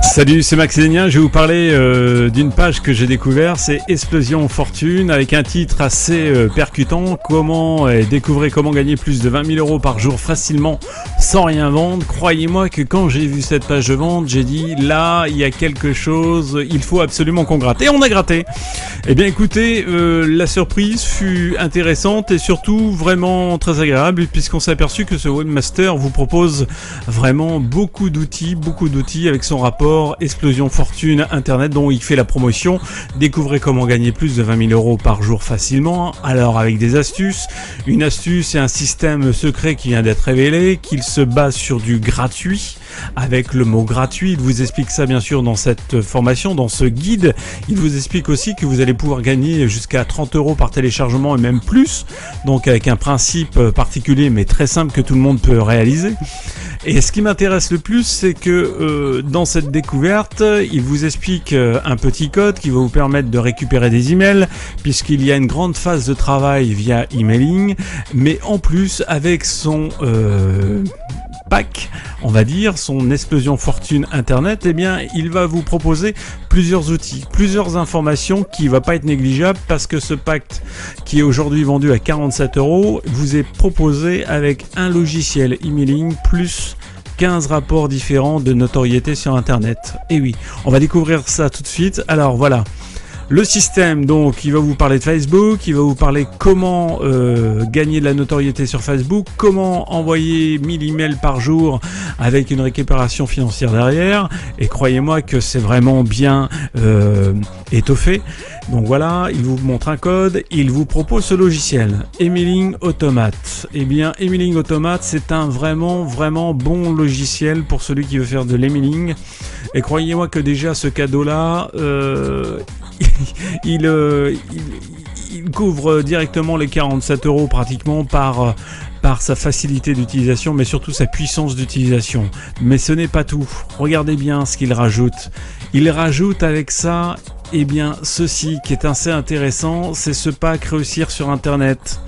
Salut, c'est Max Lénien. Je vais vous parler d'une page que j'ai découverte, c'est Explosion Fortune, avec un titre assez percutant. Découvrez comment gagner plus de 20 000 euros par jour facilement sans rien vendre. Croyez-moi que quand j'ai vu cette page de vente, j'ai dit là, il y a quelque chose, il faut absolument qu'on gratte. Et on a gratté. Eh bien écoutez, la surprise fut intéressante et surtout vraiment très agréable, puisqu'on s'est aperçu que ce webmaster vous propose vraiment beaucoup d'outils avec son rapport Explosion Fortune Internet dont il fait la promotion. Découvrez comment gagner plus de 20 000 euros par jour facilement. Alors avec des astuces, une astuce et un système secret qui vient d'être révélé, qu'il se base sur du gratuit. Avec le mot gratuit, il vous explique ça bien sûr dans cette formation, dans ce guide. Il vous explique aussi que vous allez pouvoir gagner jusqu'à 30 euros par téléchargement et même plus. Donc avec un principe particulier mais très simple que tout le monde peut réaliser. Et ce qui m'intéresse le plus, c'est que dans cette découverte, il vous explique un petit code qui va vous permettre de récupérer des emails, puisqu'il y a une grande phase de travail via emailing, mais en plus avec son pack, on va dire, son Explosion Fortune Internet, eh bien, il va vous proposer plusieurs outils, plusieurs informations qui va pas être négligeable, parce que ce pack qui est aujourd'hui vendu à 47 euros vous est proposé avec un logiciel emailing plus 15 rapports différents de notoriété sur Internet. Et oui, on va découvrir ça tout de suite. Alors voilà. Le système, donc, il va vous parler de Facebook, il va vous parler comment gagner de la notoriété sur Facebook, comment envoyer 1000 emails par jour avec une récupération financière derrière. Et croyez-moi que c'est vraiment bien étoffé. Donc voilà, il vous montre un code, il vous propose ce logiciel, Emailing Automate. Eh bien, Emailing Automate, c'est un vraiment bon logiciel pour celui qui veut faire de l'emailing. Et croyez-moi que déjà ce cadeau-là, il couvre directement les 47 euros pratiquement par sa facilité d'utilisation, mais surtout sa puissance d'utilisation. Mais ce n'est pas tout. Regardez bien ce qu'il rajoute. Il rajoute avec ça, eh bien, ceci qui est assez intéressant, c'est ce pack Réussir sur Internet,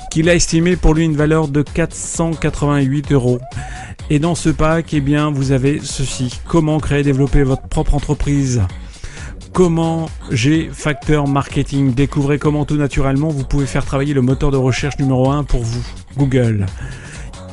qu'il a estimé pour lui une valeur de 488 euros. Et dans ce pack, eh bien, vous avez ceci. Comment créer et développer votre propre entreprise. Comment G-Factor Marketing. Découvrez comment tout naturellement vous pouvez faire travailler le moteur de recherche numéro 1 pour vous, Google.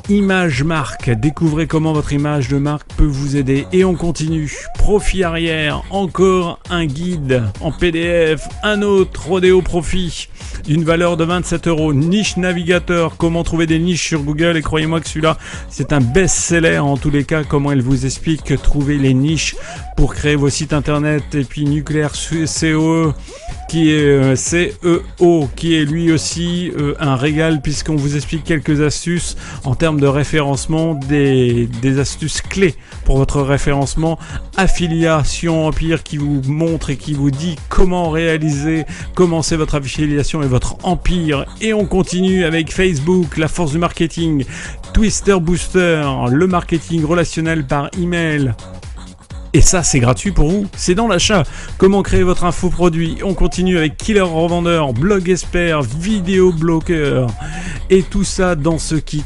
Image marque, découvrez comment votre image de marque peut vous aider. Et on continue. Profit arrière, encore un guide en PDF, un autre Rodéo Profit d'une valeur de 27 euros. Niche navigateur, comment trouver des niches sur Google. Et croyez-moi que celui-là, c'est un best-seller en tous les cas. Comment elle vous explique trouver les niches pour créer vos sites internet. Et puis Nucléaire CEO, qui est CEO, qui est lui aussi un régal, puisqu'on vous explique quelques astuces en termes de référencement, des astuces clés pour votre référencement. Affiliation Empire, qui vous montre et qui vous dit comment commencer votre affiliation et votre empire. Et on continue avec Facebook, la force du marketing, Twister Booster, le marketing relationnel par email. Et ça, c'est gratuit pour vous, c'est dans l'achat. Comment créer votre infoproduit. On continue avec Killer Revendeur, Blog Expert, Vidéo Bloqueur. Et tout ça dans ce kit.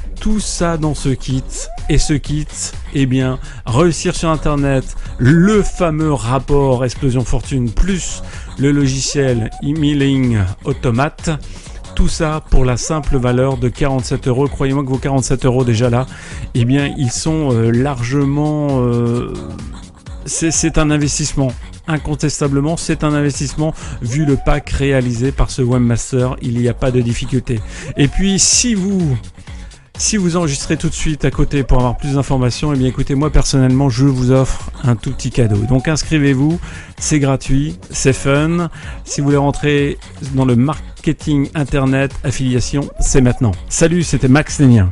Et ce kit, eh bien, Réussir sur Internet, le fameux rapport Explosion Fortune, plus le logiciel Emailing Automate. Tout ça pour la simple valeur de 47 euros. Croyez-moi que vos 47 euros déjà là, eh bien, ils sont largement... C'est un investissement. Incontestablement, c'est un investissement vu le pack réalisé par ce webmaster. Il n'y a pas de difficulté. Et puis, si vous enregistrez tout de suite à côté pour avoir plus d'informations, eh bien écoutez, moi personnellement, je vous offre un tout petit cadeau. Donc inscrivez-vous, c'est gratuit, c'est fun. Si vous voulez rentrer dans le marketing internet affiliation, c'est maintenant. Salut, c'était Max Lénien.